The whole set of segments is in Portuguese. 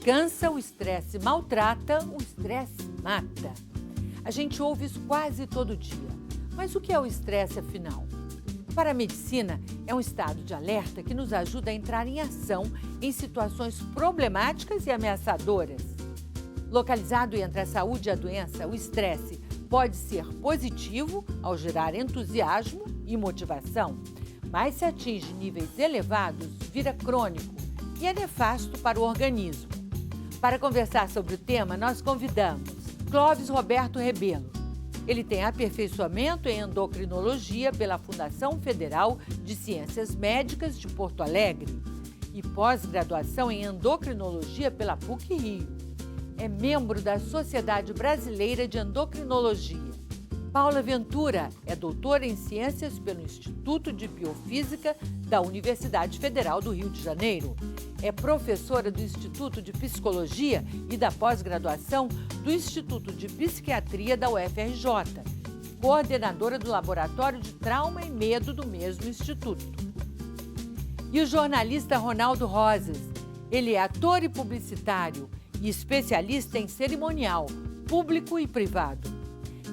cansa, o estresse maltrata, o estresse mata. A gente ouve isso quase todo dia. Mas o que é o estresse, afinal? Para a medicina, é um estado de alerta que nos ajuda a entrar em ação em situações problemáticas e ameaçadoras. Localizado entre a saúde e a doença, o estresse pode ser positivo ao gerar entusiasmo e motivação, mas se atinge níveis elevados, vira crônico e é nefasto para o organismo. Para conversar sobre o tema, nós convidamos Clóvis Roberto Rebelo. Ele tem aperfeiçoamento em endocrinologia pela Fundação Federal de Ciências Médicas de Porto Alegre e pós-graduação em endocrinologia pela PUC-Rio. É membro da Sociedade Brasileira de Endocrinologia. Paula Ventura é doutora em Ciências pelo Instituto de Biofísica da Universidade Federal do Rio de Janeiro. É professora do Instituto de Psicologia e da pós-graduação do Instituto de Psiquiatria da UFRJ, coordenadora do Laboratório de Trauma e Medo do mesmo instituto. E o jornalista Ronaldo Rosas. Ele é ator e publicitário e especialista em cerimonial, público e privado.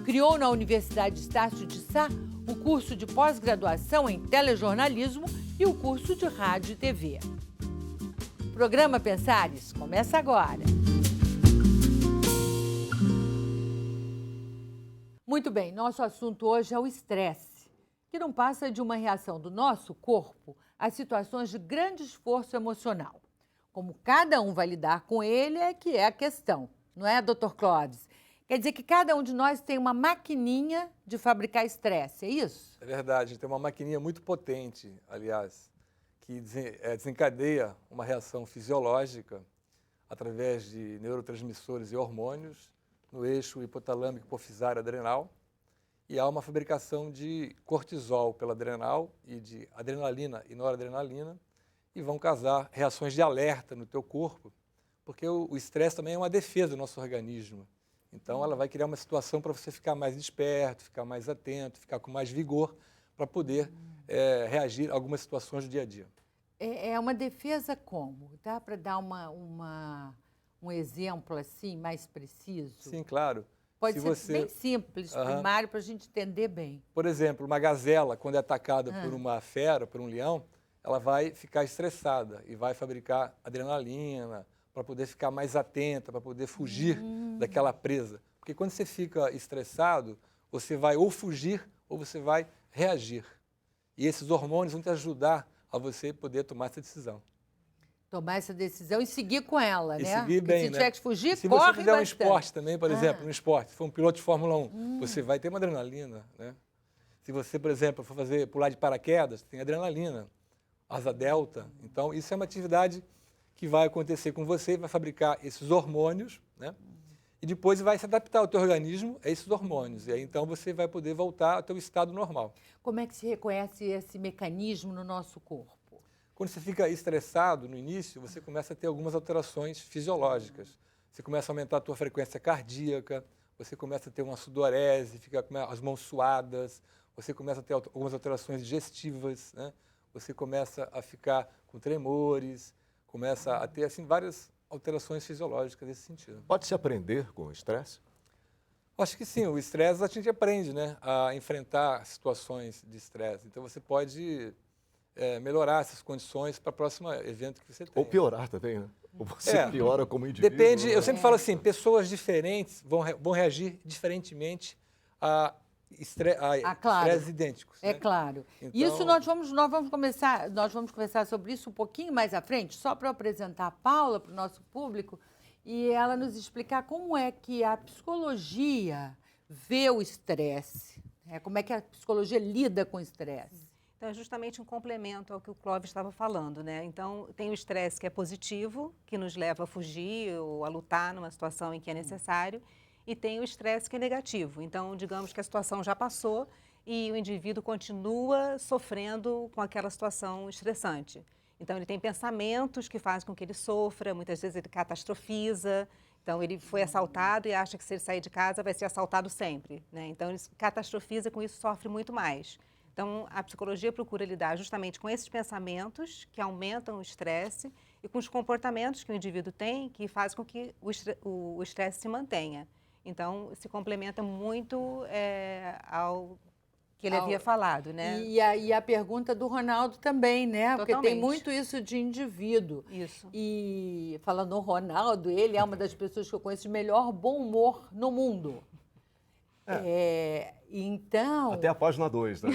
Criou na Universidade Estácio de Sá o curso de pós-graduação em telejornalismo e o curso de rádio e TV. O programa Pensares começa agora. Muito bem, nosso assunto hoje é o estresse, que não passa de uma reação do nosso corpo a situações de grande esforço emocional. Como cada um vai lidar com ele é que é a questão, não é, doutor Clóvis? Quer dizer que cada um de nós tem uma maquininha de fabricar estresse, é isso? É verdade, tem uma maquininha muito potente, aliás, que desencadeia uma reação fisiológica através de neurotransmissores e hormônios no eixo hipotalâmico hipofisário adrenal, e há uma fabricação de cortisol pela adrenal e de adrenalina e noradrenalina, e vão causar reações de alerta no teu corpo, porque o estresse também é uma defesa do nosso organismo. Então, ela vai criar uma situação para você ficar mais desperto, ficar mais atento, ficar com mais vigor para poder reagir a algumas situações do dia a dia. É uma defesa como? Dá para dar um exemplo assim, mais preciso? Sim, claro. Pode ser bem simples, primário, para a gente entender bem. Por exemplo, uma gazela, quando é atacada por uma fera, por um leão, ela vai ficar estressada e vai fabricar adrenalina para poder ficar mais atenta, para poder fugir daquela presa. Porque quando você fica estressado, você vai ou fugir ou você vai reagir. E esses hormônios vão te ajudar a você poder tomar essa decisão. Tomar essa decisão e seguir com ela, né? Seguir bem, se tiver que fugir, se corre você fizer bastante. um esporte também, por exemplo, um esporte, se for um piloto de Fórmula 1, você vai ter uma adrenalina, né? Se você, por exemplo, for pular de paraquedas, tem adrenalina, asa delta. Então, isso é uma atividade que vai acontecer com você, vai fabricar esses hormônios, né? E depois vai se adaptar ao teu organismo a esses hormônios. E aí, então, você vai poder voltar ao teu estado normal. Como é que se reconhece esse mecanismo no nosso corpo? Quando você fica estressado no início, você começa a ter algumas alterações fisiológicas. Você começa a aumentar a tua frequência cardíaca, você começa a ter uma sudorese, fica com as mãos suadas, você começa a ter algumas alterações digestivas, né? Você começa a ficar com tremores, começa a ter assim, várias alterações fisiológicas nesse sentido. Pode-se aprender com o estresse? Acho que sim, o estresse a gente aprende, né, a enfrentar situações de estresse. Então você pode melhorar essas condições para o próximo evento que você tem. Ou piorar também, né? Ou você piora como indivíduo. Depende, eu sempre falo assim, pessoas diferentes vão reagir diferentemente a estresses idênticos. É né? claro. Então, isso nós vamos conversar sobre isso um pouquinho mais à frente, só para apresentar a Paula para o nosso público e ela nos explicar como é que a psicologia vê o estresse, como é que a psicologia lida com o estresse. Então, é justamente um complemento ao que o Clóvis estava falando, né? Então, tem o estresse que é positivo, que nos leva a fugir ou a lutar numa situação em que é necessário, e tem o estresse que é negativo. Então, digamos que a situação já passou e o indivíduo continua sofrendo com aquela situação estressante. Então, ele tem pensamentos que fazem com que ele sofra, muitas vezes ele catastrofiza. Então, ele foi assaltado e acha que se ele sair de casa vai ser assaltado sempre, né? Então, ele catastrofiza e com isso sofre muito mais. Então, a psicologia procura lidar justamente com esses pensamentos que aumentam o estresse e com os comportamentos que o indivíduo tem que faz com que o estresse se mantenha. Então, se complementa muito ao que ele havia falado, né? E a pergunta do Ronaldo também, né? Porque tem Totalmente. muito isso de indivíduo. Isso. E falando no Ronaldo, ele é uma das pessoas que eu conheço de melhor bom humor no mundo. Então... Até a página 2, né?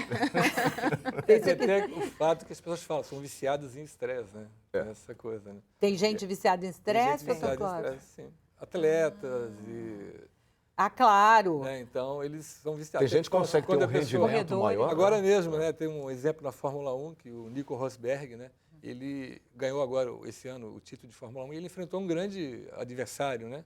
Tem até o fato que as pessoas falam, são viciadas em estresse, né? Essa coisa, né? Tem gente viciada em estresse, Tem gente viciada em doutor? estresse, sim. Atletas e... Ah, claro. né, então, eles são viciados. Tem gente que consegue ter Quando um a pessoa- rendimento maior. Agora mesmo, né, tem um exemplo na Fórmula 1, que o Nico Rosberg, né, ele ganhou agora, esse ano, o título de Fórmula 1 e ele enfrentou um grande adversário, né,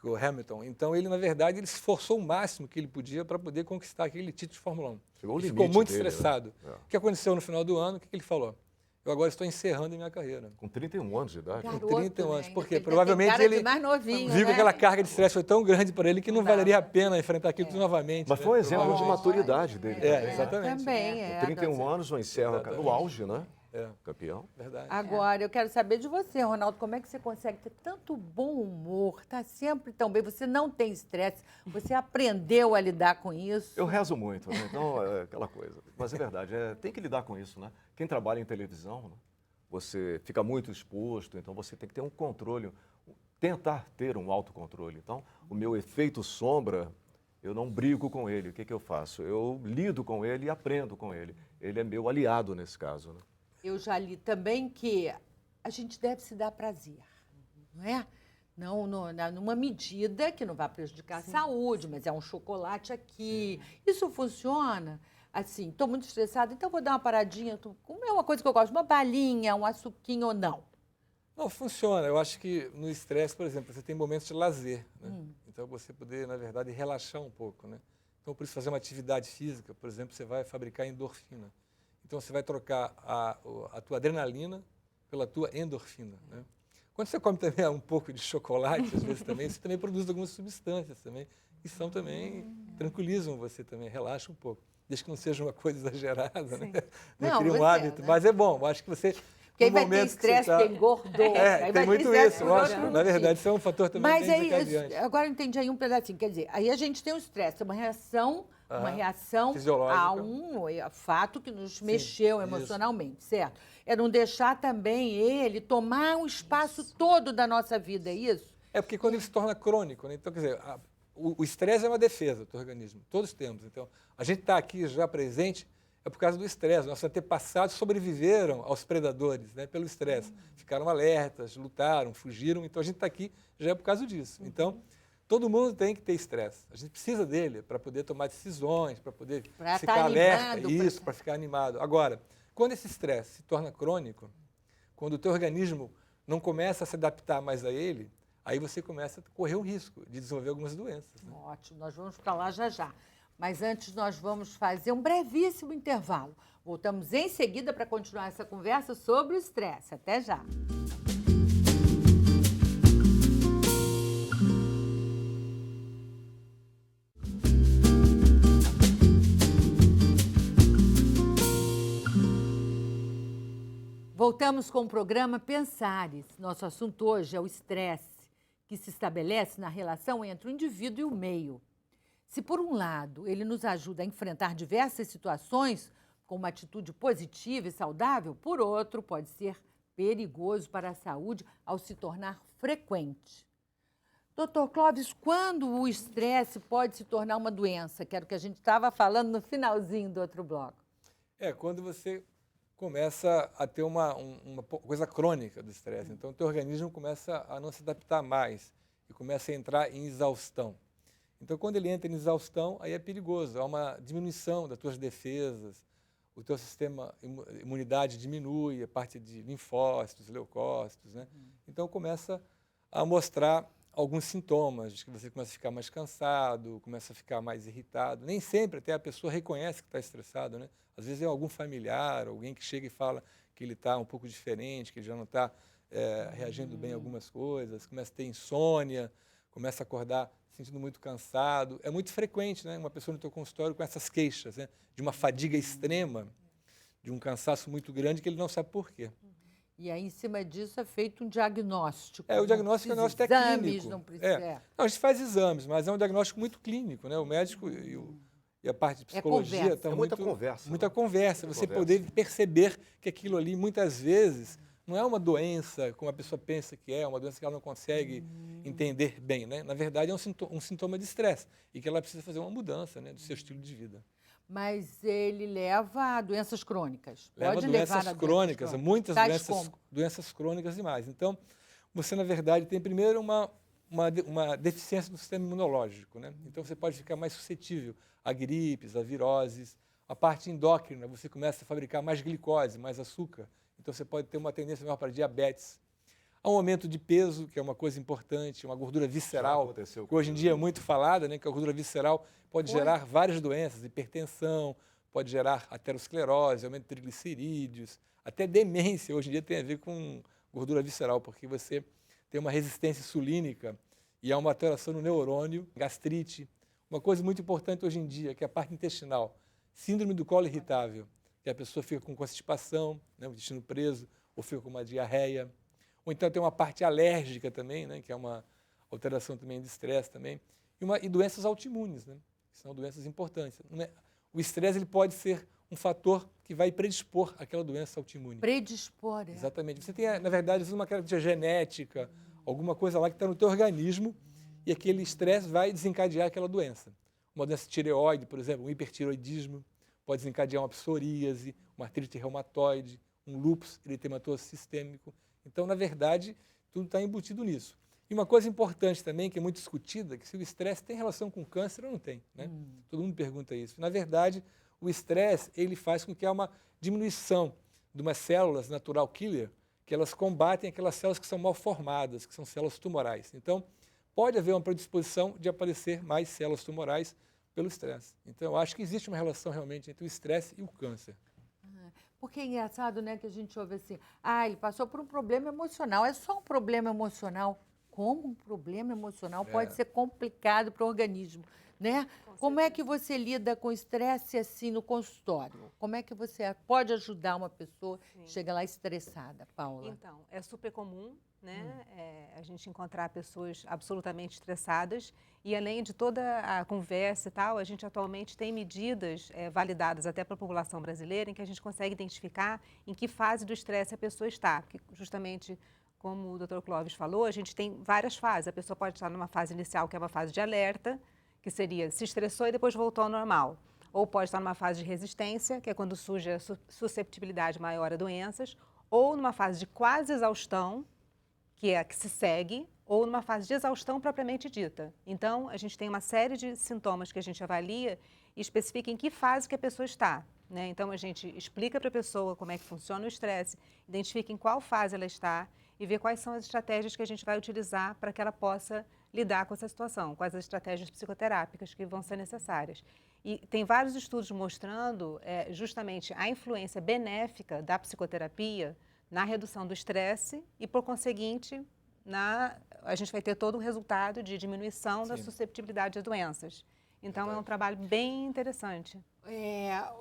o Hamilton. Então, ele, na verdade, ele se esforçou o máximo que ele podia para poder conquistar aquele título de Fórmula 1. Chegou ao Ele limite ficou muito dele, né? estressado. O que aconteceu no final do ano? O que ele falou? Eu agora estou encerrando a minha carreira. Com 31 anos de idade. Garoto, 31 anos, né? porque Ainda provavelmente tem cara de ele mais novinho, viu que né? aquela carga de estresse foi tão grande para ele que não Não dá. valeria a pena enfrentar aquilo tudo novamente. Mas né? foi um exemplo de Provavelmente. maturidade dele. também, né? exatamente. Também, Com 31 anos, eu encerro no auge, né? É, Campeão. verdade. Agora, eu quero saber de você, Ronaldo, como é que você consegue ter tanto bom humor, tá sempre tão bem, você não tem estresse, você aprendeu a lidar com isso? Eu rezo muito, né? Então, é aquela coisa. Mas é verdade, tem que lidar com isso, né? Quem trabalha em televisão, né? Você fica muito exposto, então você tem que ter um controle, tentar ter um autocontrole. Então, o meu efeito sombra, eu não brigo com ele. O que eu faço? Eu lido com ele e aprendo com ele. Ele é meu aliado nesse caso, né? Eu já li também que a gente deve se dar prazer, não é? Não, numa medida que não vai prejudicar a saúde, mas é um chocolate aqui. Isso funciona? Assim, estou muito estressada, então vou dar uma paradinha. É uma coisa que eu gosto, uma balinha, um açuquinho ou não. Não, funciona. Eu acho que no estresse, por exemplo, você tem momentos de lazer, né? Então, você poder, na verdade, relaxar um pouco, né? Então, por isso, fazer uma atividade física, por exemplo, você vai fabricar endorfina. Então, você vai trocar a tua adrenalina pela tua endorfina, né? Quando você come também um pouco de chocolate, às vezes também, você também produz algumas substâncias também, que são também, tranquilizam você também, relaxa um pouco. Desde que não seja uma coisa exagerada, né? Não cria um hábito, né? mas é bom. Eu acho que você... Quem no vai ter momento que você estresse, tá- porque engordou. Aí tem vai muito ter isso, estresse lógico. por Na outro verdade, motivo. isso é um fator também Mas bem aí, desencadeante. agora eu entendi aí um pedacinho. Quer dizer, aí a gente tem o estresse, uma reação Fisiológica. a um fato que nos mexeu isso. emocionalmente, certo? É não deixar também ele tomar um espaço todo da nossa vida, é isso? É porque quando ele se torna crônico, né? Então, quer dizer, o estresse é uma defesa do organismo, todos temos. Então, a gente está aqui já presente é por causa do estresse. Nossos antepassados sobreviveram aos predadores, né, pelo estresse. Ficaram alertas, lutaram, fugiram. Então, a gente está aqui já é por causa disso. Então, todo mundo tem que ter estresse. A gente precisa dele para poder tomar decisões, para poder Pra ficar tá alerta. animado, Isso, para ficar animado. Agora, quando esse estresse se torna crônico, quando o teu organismo não começa a se adaptar mais a ele, aí você começa a correr um risco de desenvolver algumas doenças. Né? Ótimo, nós vamos para lá já já. Mas antes nós vamos fazer um brevíssimo intervalo. Voltamos em seguida para continuar essa conversa sobre o estresse. Até já. Voltamos com o programa Pensares. Nosso assunto hoje é o estresse, que se estabelece na relação entre o indivíduo e o meio. Se, por um lado, ele nos ajuda a enfrentar diversas situações com uma atitude positiva e saudável, por outro, pode ser perigoso para a saúde ao se tornar frequente. Doutor Clóvis, quando o estresse pode se tornar uma doença? Que era o que a gente estava falando no finalzinho do outro bloco. É, quando você começa a ter uma coisa crônica do estresse. Então, o teu organismo começa a não se adaptar mais e começa a entrar em exaustão. Então, quando ele entra em exaustão, aí é perigoso. Há uma diminuição das tuas defesas, o teu sistema imunidade diminui, a parte de linfócitos, leucócitos, né? Então, começa a mostrar alguns sintomas, de que você começa a ficar mais cansado, começa a ficar mais irritado. Nem sempre até a pessoa reconhece que está estressado, né? Às vezes é algum familiar, alguém que chega e fala que ele está um pouco diferente, que ele já não está reagindo bem a algumas coisas, começa a ter insônia, começa a acordar sentindo muito cansado. É muito frequente, né? Uma pessoa no teu consultório com essas queixas, né? De uma fadiga extrema, de um cansaço muito grande que ele não sabe por quê. E aí, em cima disso, é feito um diagnóstico. O diagnóstico é nosso clínico. Exames, não precisa. Não, a gente faz exames, mas é um diagnóstico muito clínico, né? O médico e a parte de psicologia conversa. está muita conversa. Muita né? conversa. Muita Você conversa. poder perceber que aquilo ali, muitas vezes, não é uma doença como a pessoa pensa que é, uma doença que ela não consegue entender bem, né? Na verdade, é um sintoma de estresse e que ela precisa fazer uma mudança, né, do seu estilo de vida. Mas ele leva a doenças crônicas. Leva Pode doenças levar a crônicas, muitas Tais como? doenças crônicas e mais. Então, você, na verdade, tem primeiro uma deficiência do sistema imunológico, né? Então, você pode ficar mais suscetível a gripes, a viroses. A parte endócrina, você começa a fabricar mais glicose, mais açúcar. Então, você pode ter uma tendência maior para diabetes. Há um aumento de peso, que é uma coisa importante, uma gordura visceral, que hoje em dia é muito falada, né? Que a gordura visceral pode gerar várias doenças, hipertensão, pode gerar aterosclerose, aumento de triglicerídeos, até demência hoje em dia tem a ver com gordura visceral, porque você tem uma resistência insulínica e há uma alteração no neurônio, gastrite. Uma coisa muito importante hoje em dia, que é a parte intestinal, síndrome do colo irritável, que a pessoa fica com constipação, né, o intestino preso, ou fica com uma diarreia. Ou então tem uma parte alérgica também, né, que é uma alteração também de estresse também. E doenças autoimunes, né, que são doenças importantes. O estresse ele pode ser um fator que vai predispor àquela doença autoimune. Predispor, Exatamente. Você tem, na verdade, uma característica genética, alguma coisa lá que está no teu organismo e aquele estresse vai desencadear aquela doença. Uma doença tireoide, por exemplo, um hipertireoidismo, pode desencadear uma psoríase, uma artrite reumatoide, um lúpus eritematoso sistêmico. Então, na verdade, tudo está embutido nisso. E uma coisa importante também, que é muito discutida, que se o estresse tem relação com câncer ou não tem, né? Todo mundo pergunta isso. Na verdade, o estresse, ele faz com que há uma diminuição de umas células natural killer, que elas combatem aquelas células que são mal formadas, que são células tumorais. Então, pode haver uma predisposição de aparecer mais células tumorais pelo estresse. Então, eu acho que existe uma relação realmente entre o estresse e o câncer. Porque é engraçado, né, que a gente ouve assim, ele passou por um problema emocional. É só um problema emocional. Como um problema emocional pode ser complicado para o organismo, né? Como é que você lida com estresse assim no consultório? Como é que você pode ajudar uma pessoa que chega lá estressada, Paula? Então, é super comum, né, a gente encontrar pessoas absolutamente estressadas e além de toda a conversa e tal, a gente atualmente tem medidas validadas até para a população brasileira em que a gente consegue identificar em que fase do estresse a pessoa está, porque justamente como o Dr. Clóvis falou, a gente tem várias fases. A pessoa pode estar numa fase inicial, que é uma fase de alerta, que seria se estressou e depois voltou ao normal. Ou pode estar numa fase de resistência, que é quando surge a susceptibilidade maior a doenças, ou numa fase de quase exaustão, que é a que se segue, ou numa fase de exaustão propriamente dita. Então, a gente tem uma série de sintomas que a gente avalia e especifica em que fase que a pessoa está, né? Então, a gente explica para a pessoa como é que funciona o estresse, identifica em qual fase ela está e vê quais são as estratégias que a gente vai utilizar para que ela possa lidar com essa situação, quais as estratégias psicoterápicas que vão ser necessárias. E tem vários estudos mostrando justamente a influência benéfica da psicoterapia na redução do estresse e, por conseguinte, a gente vai ter todo um resultado de diminuição da susceptibilidade a doenças. Então, é um trabalho bem interessante.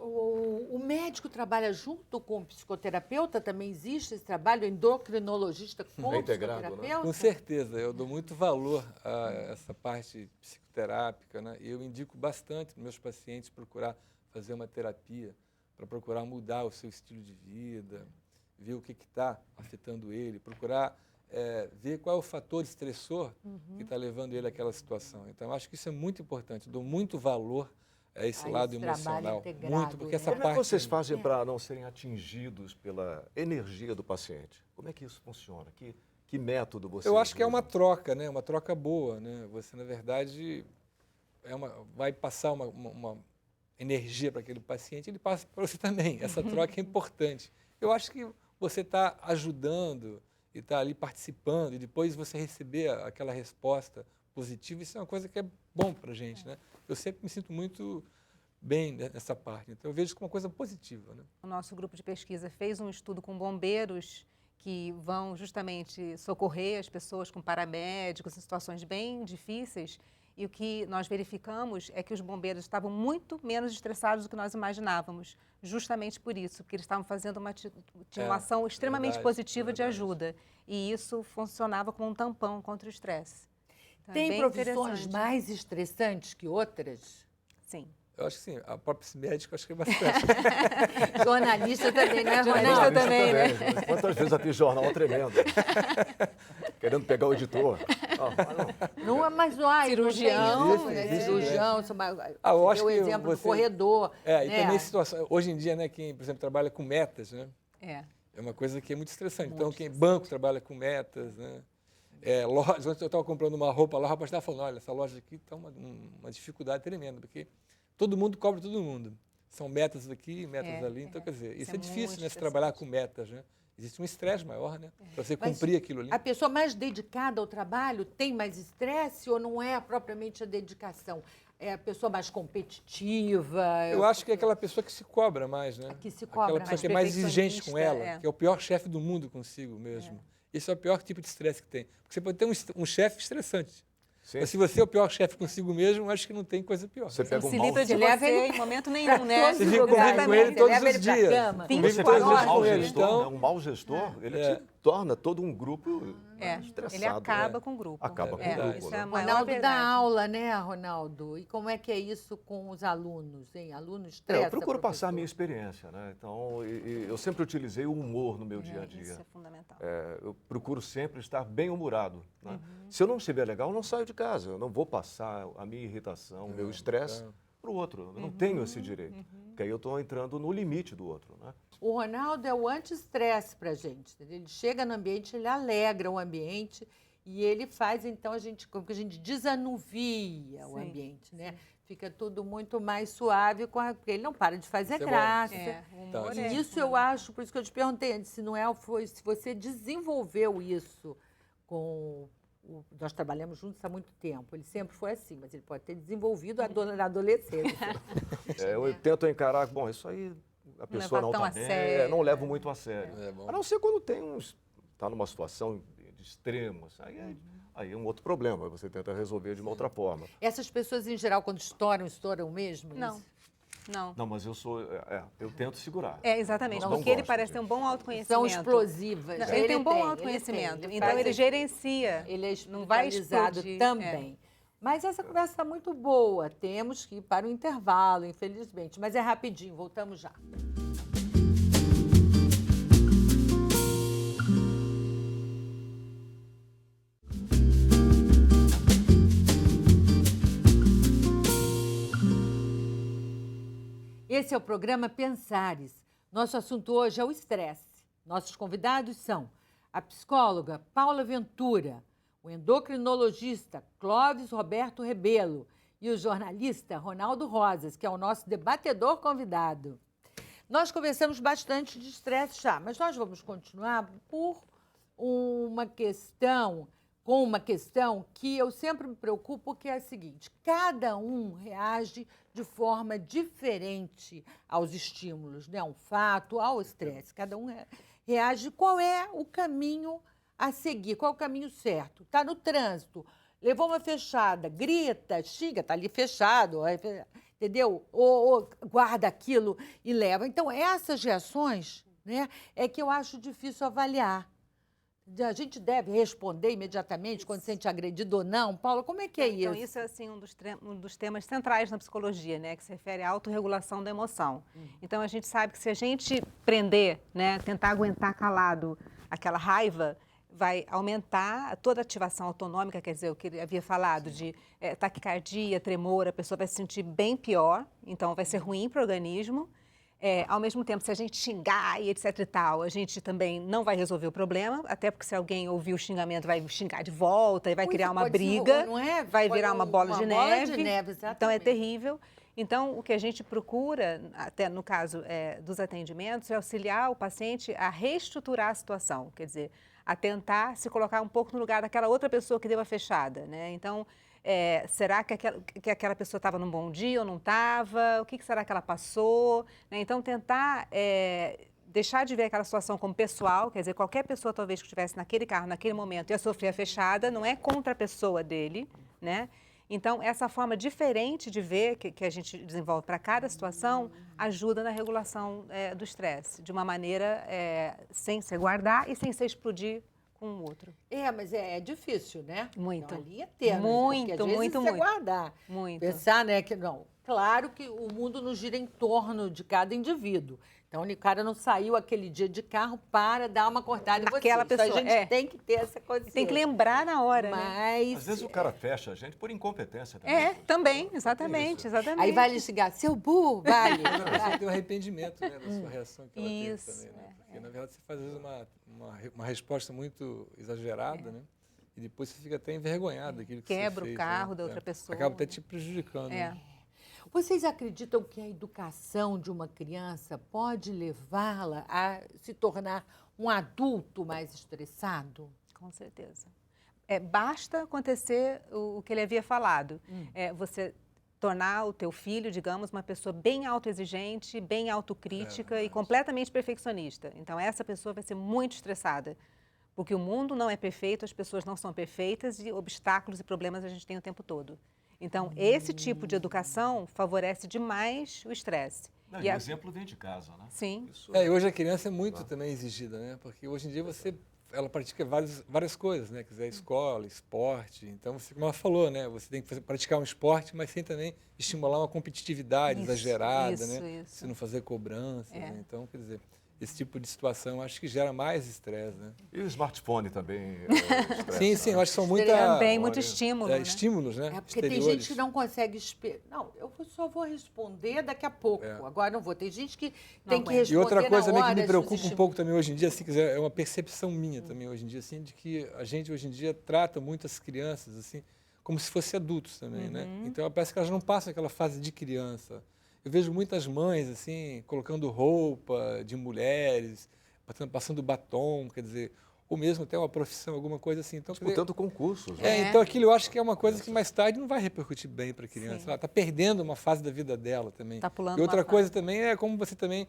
O médico trabalha junto com o psicoterapeuta? Também existe esse trabalho? O endocrinologista com o psicoterapeuta? Né? Com certeza, eu dou muito valor a essa parte psicoterápica, né? Eu indico bastante para meus pacientes procurar fazer uma terapia, para procurar mudar o seu estilo de vida, ver o que está afetando ele, procurar ver qual é o fator estressor que está levando ele àquela situação. Então, eu acho que isso é muito importante, eu dou muito valor a esse lado emocional. Muito, porque essa Como parte... é que vocês fazem para não serem atingidos pela energia do paciente? Como é que isso funciona? Que método você Eu acho que é usam? uma troca, né? Uma troca boa, né? Você, na verdade, vai passar uma energia para aquele paciente, ele passa para você também. Essa troca é importante. Eu acho que você está ajudando e está ali participando e depois você receber aquela resposta positiva, isso é uma coisa que é bom para a gente, né? Eu sempre me sinto muito bem nessa parte, então eu vejo isso como uma coisa positiva, né? O nosso grupo de pesquisa fez um estudo com bombeiros que vão justamente socorrer as pessoas com paramédicos em situações bem difíceis E o que nós verificamos é que os bombeiros estavam muito menos estressados do que nós imaginávamos, justamente por isso, porque eles estavam fazendo tinham uma ação extremamente positiva de ajuda. E isso funcionava como um tampão contra o estresse. Então, Tem profissões mais estressantes que outras? Sim. Eu acho que sim, a própria médica acho que é bastante. Jornalista também, né, Jornalista Ronaldo? também, né? Quantas vezes eu fiz jornal tremendo, querendo pegar o editor. Não, mas não há cirurgião, cirurgião, eu acho o que exemplo do corredor. E também situação, hoje em dia, né, quem, por exemplo, trabalha com metas, né? É uma coisa que é muito estressante. Então, quem banco trabalha com metas, né? Loja, ontem eu estava comprando uma roupa lá, o rapaz estava falando, olha, essa loja aqui está uma dificuldade tremenda, porque todo mundo cobra todo mundo. São metas aqui, metas ali. Então, quer dizer, isso é difícil, né, se trabalhar com metas, né? Existe um estresse maior, né? Para você cumprir aquilo ali. A pessoa mais dedicada ao trabalho tem mais estresse ou não é propriamente a dedicação? É a pessoa mais competitiva? Eu acho que é aquela pessoa que se cobra mais, né? Que se cobra aquela pessoa que é mais exigente com ela, é. que é o pior chefe do mundo consigo mesmo. Esse é o pior tipo de estresse que tem. Porque você pode ter um chefe estressante. Sim. Mas se você é o pior chefe consigo mesmo, eu acho que não tem coisa pior. Você pega Se um mau livra de gestor. você em momento nenhum, né? Você fica convive com ele todos os dias. Você 24 pega um horas. mau ele, gestor, então- né? Um mau gestor, ele te torna todo um grupo estressado. Ele acaba com o grupo. Acaba com o verdade. grupo. Isso é né? a maior Ronaldo dá verdade. aula, né, Ronaldo? E como é que é isso com os alunos, hein? Alunos estressam. Eu procuro passar a minha experiência, né? Então, eu sempre utilizei o humor no meu dia a dia. Isso é fundamental. Eu procuro sempre estar bem-humorado. Né? Se eu não estiver legal, eu não saio de casa. Eu não vou passar a minha irritação, o meu estresse para o outro. Eu não tenho esse direito. Porque aí eu estou entrando no limite do outro. Né? O Ronaldo é o anti-estresse pra gente. Ele chega no ambiente, ele alegra o ambiente e ele faz, então, como que a gente desanuvia o ambiente, né? Fica tudo muito mais suave, porque ele não para de fazer Isso é bom. graça. O humor E isso eu acho, por isso que eu te perguntei antes, se você desenvolveu isso com... Nós trabalhamos juntos há muito tempo, ele sempre foi assim, mas ele pode ter desenvolvido na adolescência. Eu tento encarar, bom, isso aí a pessoa não tão está a bem, sério. não levo muito a sério. bom. A não ser quando está numa situação de extremos, aí é um outro problema, você tenta resolver de uma outra forma. Essas pessoas, em geral, quando estouram mesmo? Não. Isso? Não. Não, mas eu tento segurar. Exatamente, Não porque ele gosto parece ter um bom autoconhecimento. São explosivas. Não, ele tem um bom autoconhecimento, então ele gerencia. Ele é não vai espiritualizado explodir. também. Mas essa conversa está muito boa. Temos que ir para o intervalo, infelizmente. Mas é rapidinho, voltamos já. Esse é o programa Pensares. Nosso assunto hoje é o estresse. Nossos convidados são a psicóloga Paula Ventura, o endocrinologista Clóvis Roberto Rebelo e o jornalista Ronaldo Rosas, que é o nosso debatedor convidado. Nós conversamos bastante de estresse já, mas nós vamos continuar com uma questão que eu sempre me preocupo, que é a seguinte: cada um reage de forma diferente aos estímulos, né? Ao fato, ao estresse. Cada um reage. Qual é o caminho a seguir? Qual é o caminho certo? Está no trânsito, levou uma fechada, grita, xinga, está ali fechado, entendeu? Ou guarda aquilo e leva. Então, essas reações, né, é que eu acho difícil avaliar. A gente deve responder imediatamente quando se sente agredido ou não? Paula, como é que é isso? Então, isso é assim, um dos temas centrais na psicologia, né, que se refere à autorregulação da emoção. Então, a gente sabe que se a gente prender, né, tentar aguentar calado aquela raiva, vai aumentar toda a ativação autonômica, quer dizer, o que ele havia falado de taquicardia, tremor, a pessoa vai se sentir bem pior, então vai ser ruim para o organismo. Ao mesmo tempo, se a gente xingar e etc e tal, a gente também não vai resolver o problema, até porque se alguém ouvir o xingamento, vai xingar de volta e vai criar uma briga, vai virar uma bola de neve. Então, é terrível. Então, o que a gente procura, até no caso dos atendimentos, é auxiliar o paciente a reestruturar a situação, quer dizer, a tentar se colocar um pouco no lugar daquela outra pessoa que deu a fechada, né? Então, será que aquela pessoa estava num bom dia ou não estava? O que será que ela passou? Né? Então, tentar deixar de ver aquela situação como pessoal, quer dizer, qualquer pessoa talvez que estivesse naquele carro, naquele momento, ia sofrer a fechada, não é contra a pessoa dele, né? Então, essa forma diferente de ver que a gente desenvolve para cada situação ajuda na regulação do estresse, de uma maneira sem se guardar e sem se explodir com o outro. Mas é difícil, né? Muito. Então, ali é tênue, Muito, porque às vezes muito, você muito. guardar, Muito. pensar, né, que não. Claro que o mundo não gira em torno de cada indivíduo. Então, o cara não saiu aquele dia de carro para dar uma cortada em você. Naquela Isso pessoa, a gente tem que ter essa consciência. Tem que lembrar na hora, né? Mas... Às vezes o cara fecha a gente por incompetência também. Também, exatamente, exatamente. Aí vai lhe xingar, seu burro, vale. Você tem um arrependimento, né, da sua reação que ela Isso, teve também, né? Porque, na verdade, você faz, às vezes, uma resposta muito exagerada, né? E depois você fica até envergonhado daquilo que Quebra você fez. o carro né? da outra pessoa. Acaba até te prejudicando. né? Vocês acreditam que a educação de uma criança pode levá-la a se tornar um adulto mais estressado? Com certeza. Basta acontecer o que ele havia falado. Você tornar o teu filho, digamos, uma pessoa bem autoexigente, bem autocrítica e completamente perfeccionista. Então, essa pessoa vai ser muito estressada. Porque o mundo não é perfeito, as pessoas não são perfeitas e obstáculos e problemas a gente tem o tempo todo. Então, esse tipo de educação favorece demais o estresse. Não, e o exemplo vem de casa, né? Sim. E hoje a criança é muito também exigida, né? Porque hoje em dia ela pratica várias coisas, né? Quer dizer, escola, esporte. Então, como ela falou, né? Você tem que praticar um esporte, mas sem também estimular uma competitividade exagerada, né? Se não fazer cobranças, né? Então, quer dizer, esse tipo de situação acho que gera mais estresse, né? E o smartphone também. Sim, eu acho que são muito estímulo, né? Estímulos, né? Porque tem gente que não consegue esperar. Não, eu só vou responder daqui a pouco. Agora não vou. Tem gente que tem que responder. E outra coisa também que me se preocupa um pouco também hoje em dia, assim, é uma percepção minha também hoje em dia, assim, de que a gente hoje em dia trata muitas crianças assim como se fossem adultos também, né? Então parece que elas não passam aquela fase de criança. Eu vejo muitas mães assim colocando roupa de mulheres, passando batom, quer dizer, ou mesmo até uma profissão, alguma coisa assim. Então, disputando concursos. Né? Então aquilo eu acho que é uma coisa que mais tarde não vai repercutir bem para a criança. Ela está perdendo uma fase da vida dela também. Tá pulando e outra uma coisa fase. também é como você também,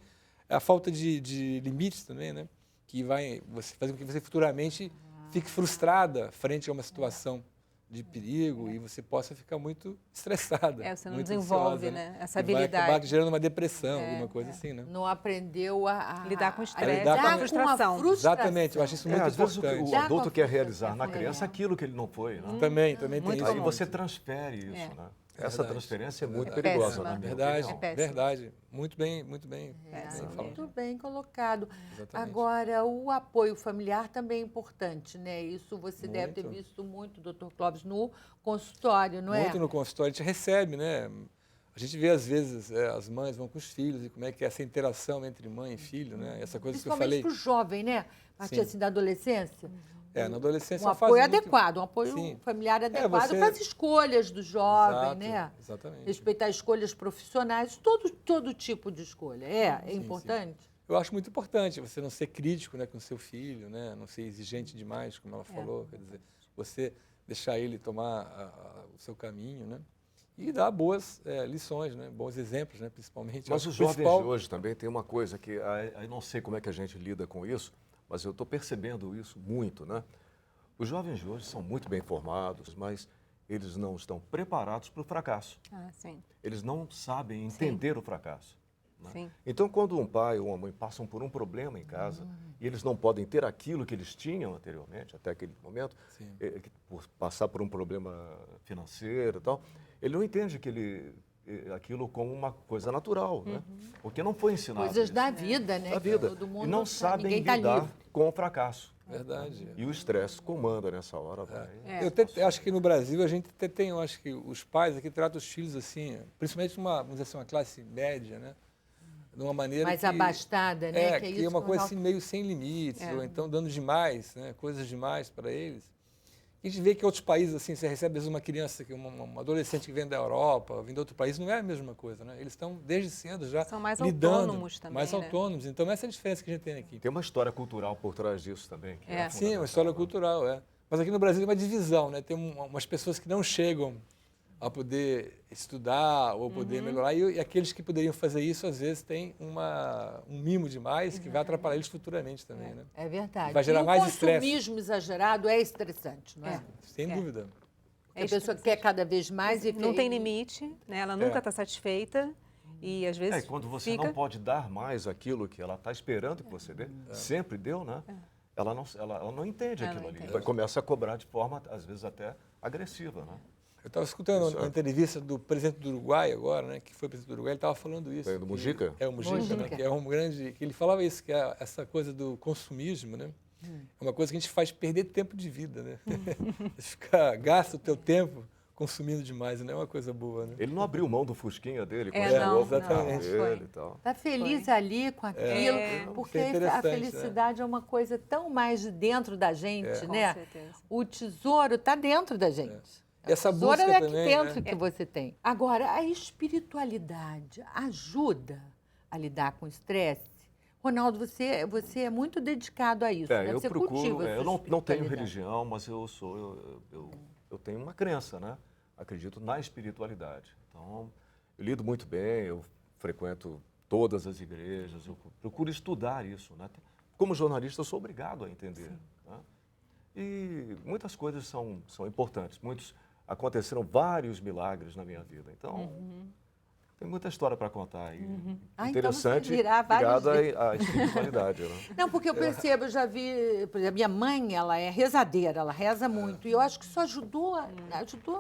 a falta de limites também, né? Que vai fazer com que você futuramente fique frustrada frente a uma situação de perigo e você possa ficar muito estressada. Você não muito desenvolve, ansiosa, né? Essa e habilidade. vai acabar gerando uma depressão, alguma coisa assim, né? Não aprendeu a lidar com o estresse, lidar com a frustração. Exatamente, eu acho isso muito às vezes importante. o adulto quer realizar na criança aquilo que ele não foi. Né? Também tem Aí isso. você transfere isso, né? Essa Verdade. transferência é muito É perigosa, péssima. na minha Verdade, opinião. verdade. Muito bem falado. Muito bem colocado. Exatamente. Agora, o apoio familiar também é importante, né? Isso você deve ter Muito. visto muito, doutor Clóvis, no consultório, não é? Muito no consultório, a gente recebe, né? A gente vê, às vezes, as mães vão com os filhos e como é que é essa interação entre mãe e filho, né? Essa coisa que eu Principalmente falei. para o jovem, né? A partir Sim. assim da adolescência. Na adolescência Um é uma fase apoio muito- adequado, um apoio Sim. familiar adequado você- para as escolhas do jovem, Exato, né? Exatamente. Respeitar escolhas profissionais, todo tipo de escolha. É importante? Eu acho muito importante você não ser crítico, né, com o seu filho, né? Não ser exigente demais, como ela falou. Quer dizer, você deixar ele tomar o seu caminho, né? E dar boas lições, né? Bons exemplos, né? Principalmente. Mas Acho os que o jovens principal- de hoje também tem uma coisa que eu não sei como é que a gente lida com isso, mas eu estou percebendo isso muito, né? Os jovens de hoje são muito bem formados, mas eles não estão preparados para o fracasso. Sim. Eles não sabem entender o fracasso. Né? Sim. Então, quando um pai ou uma mãe passam por um problema em casa e eles não podem ter aquilo que eles tinham anteriormente, até aquele momento, por passar por um problema financeiro e tal, ele não entende aquilo como uma coisa natural, né? Porque não foi ensinado. Coisas isso. da vida, né? Da vida. Todo mundo E não tá- sabem ninguém tá lidar livre. com o fracasso. Verdade. E o estresse comanda nessa hora. Vai. Eu até acho que no Brasil a gente até tem, eu acho que os pais aqui tratam os filhos assim, principalmente vamos dizer assim, uma classe média, né? De uma maneira Mais que, abastada, né? que é isso uma que coisa eu- assim meio sem limites, ou então dando demais, né? Coisas demais para eles. A gente vê que outros países, assim, você recebe às vezes uma criança, uma adolescente que vem da Europa, vem de outro país, não é a mesma coisa, né? Eles estão desde cedo já São mais lidando, autônomos também, mais né? autônomos. Então essa é a diferença que a gente tem aqui. Tem uma história cultural por trás disso também. Que É. Sim, uma história cultural, Mas aqui no Brasil tem uma divisão, né? Tem umas pessoas que não chegam a poder estudar ou poder melhorar, e aqueles que poderiam fazer isso, às vezes, têm um mimo demais que vai atrapalhar eles futuramente também, né? É verdade. Vai gerar E mais o estresse. consumismo exagerado é estressante, não é? Sem dúvida. A pessoa quer cada vez mais e não tem limite, né? Ela nunca está satisfeita e às vezes E quando você não pode dar mais aquilo que ela está esperando que você dê, sempre deu, né? Ela não entende aquilo ali. Começa a cobrar de forma, às vezes, até agressiva, né? Eu estava escutando uma entrevista do presidente do Uruguai agora, né, que foi presidente do Uruguai, ele estava falando isso. Do Mujica? É o Mujica, né, que é um grande... Que ele falava isso, que é essa coisa do consumismo, né? É uma coisa que a gente faz perder tempo de vida, né? Gasta o teu tempo consumindo demais, não é uma coisa boa, né? Ele não abriu mão do fusquinha dele, não, exatamente. dele e tal. Tá feliz ali com aquilo, porque isso é a interessante, felicidade é uma coisa tão mais de dentro da gente, né? Com certeza. O tesouro está dentro da gente. E essa O tesouro busca é aqui também, dentro né? que você tem. Agora, a espiritualidade ajuda a lidar com o estresse? Ronaldo, você é muito dedicado a isso, né? Eu Você procuro, cultiva eu essa não tenho espiritualidade. religião, mas eu tenho uma crença, né? Acredito na espiritualidade. Então, eu lido muito bem, eu frequento todas as igrejas, eu procuro estudar isso, né? Como jornalista, eu sou obrigado a entender, né? E muitas coisas são importantes. Aconteceram vários milagres na minha vida. Então, tem muita história para contar aí. Interessante, então você virá várias ligada à espiritualidade, né? Não, porque eu percebo, eu já vi, por exemplo, minha mãe, ela é rezadeira, ela reza muito. E eu acho que isso ajudou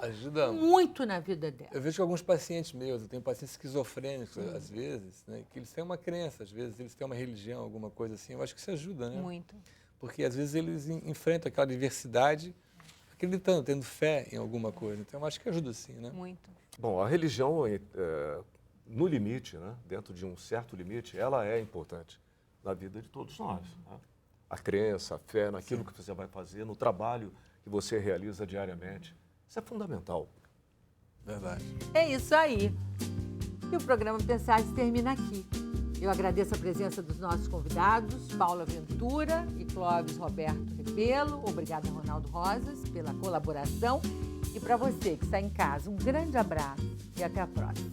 Ajuda muito na vida dela. Eu vejo que alguns pacientes meus, eu tenho pacientes esquizofrênicos, às vezes, né, que eles têm uma crença, às vezes eles têm uma religião, alguma coisa assim. Eu acho que isso ajuda, né? Muito. Porque às vezes eles enfrentam aquela diversidade acreditando, tendo fé em alguma coisa. Então eu acho que ajuda sim, né? Muito. Bom, a religião, no limite, né, dentro de um certo limite, ela é importante na vida de todos nós. Né? A crença, a fé naquilo que você vai fazer, no trabalho que você realiza diariamente. Isso é fundamental. Verdade. É isso aí. E o programa Pensares termina aqui. Eu agradeço a presença dos nossos convidados, Paula Ventura e Clóvis Roberto Rebelo. Obrigada, Ronaldo Rosas, pela colaboração. E para você que está em casa, um grande abraço e até a próxima.